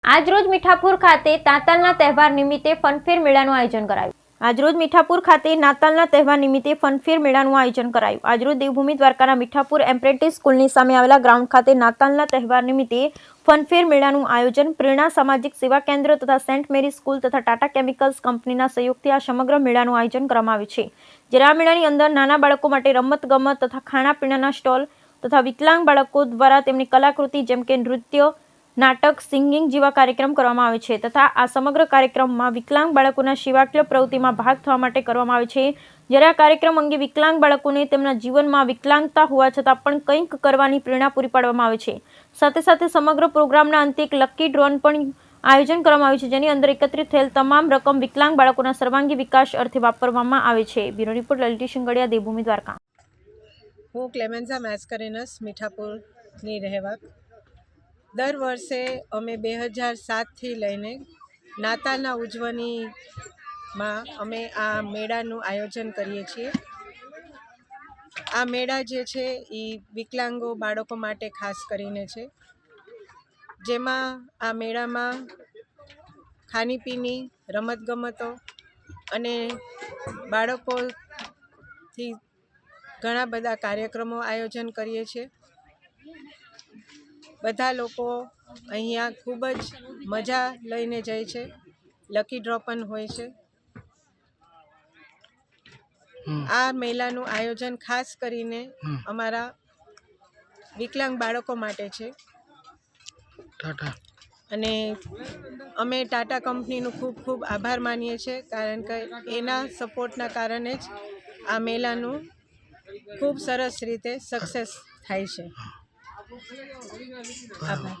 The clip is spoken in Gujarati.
આજરોજ મીઠાપુર ખાતે નાતાલના તહેવાર નિમિત્તે ફનફેર મેળાનું આયોજન કરાયું. આજરોજ મીઠાપુર ખાતે નાતાલના તહેવાર નિમિત્તે ફનફેર મેળાનું આયોજન કરાયું. આજરોજ દેવભૂમિ દ્વારકાના મીઠાપુર એપ્રેન્ટિસ સ્કૂલની સામે આવેલા ગ્રાઉન્ડ ખાતે નાતાલના તહેવાર નિમિત્તે ફનફેર મેળાનું આયોજન પ્રેરણા સામાજિક સેવા કેન્દ્ર તથા સેન્ટ મેરી સ્કૂલ તથા ટાટા કેમિકલ્સ કંપનીના સહયોગથી આ સમગ્ર મેળાનું આયોજન કરવામાં આવ્યું છે. જ્યારે આ મેળાની અંદર નાના બાળકો માટે રમતગમત તથા ખાણાપીણાના સ્ટોલ તથા વિકલાંગ બાળકો દ્વારા તેમની કલાકૃતિ જેમ કે નૃત્ય, નાટક, સિંગિંગ જેવા કાર્યક્રમ કરવામાં આવે છે તથા આ સમગ્ર કાર્યક્રમમાં વિકલાંગ બાળકોના સેવાકીય પ્રવૃત્તિમાં ભાગ થવા માટે કરવામાં આવે છે. જ્યારે આ કાર્યક્રમ અંગે વિકલાંગ બાળકોને તેમના જીવનમાં વિકલાંગતા હોવા છતાં પણ કંઈક કરવાની પ્રેરણા પૂરી પાડવામાં આવે છે. સાથે સાથે સમગ્ર પ્રોગ્રામના અંતે એક લકી ડ્રોન પણ આયોજન કરવામાં આવ્યું છે, જેની અંદર એકત્રિત થયેલ તમામ રકમ વિકલાંગ બાળકોના સર્વાંગી વિકાસ અર્થે વાપરવામાં આવે છે. Bureau report Lalit Shingadiya, Devbhumi Dwarka. હું ક્લેમેન્ઝા મેસ્કરેનસ મીઠાપુરની રહેવાક. દર વર્ષે અમે 2007થી લઈને નાતાલના ઉજવણીમાં અમે આ મેળાનું આયોજન કરીએ છીએ. આ મેળા જે છે એ વિકલાંગો બાળકો માટે ખાસ કરીને છે, જેમાં આ મેળામાં ખાણીપીણી, રમતગમતો અને બાળકોથી ઘણા બધા કાર્યક્રમો આયોજન કરીએ છીએ. બધા લોકો અહીંયા ખૂબ જ મજા લઈને જાય છે. લકી ડ્રો પણ હોય છે. આ મેળાનું આયોજન ખાસ કરીને અમારા વિકલાંગ બાળકો માટે છે અને અમે ટાટા કંપનીનું ખૂબ ખૂબ આભાર માનીએ છીએ, કારણ કે એના સપોર્ટના કારણે જ આ મેળાનું ખૂબ સરસ રીતે સક્સેસ થાય છે. આભાર.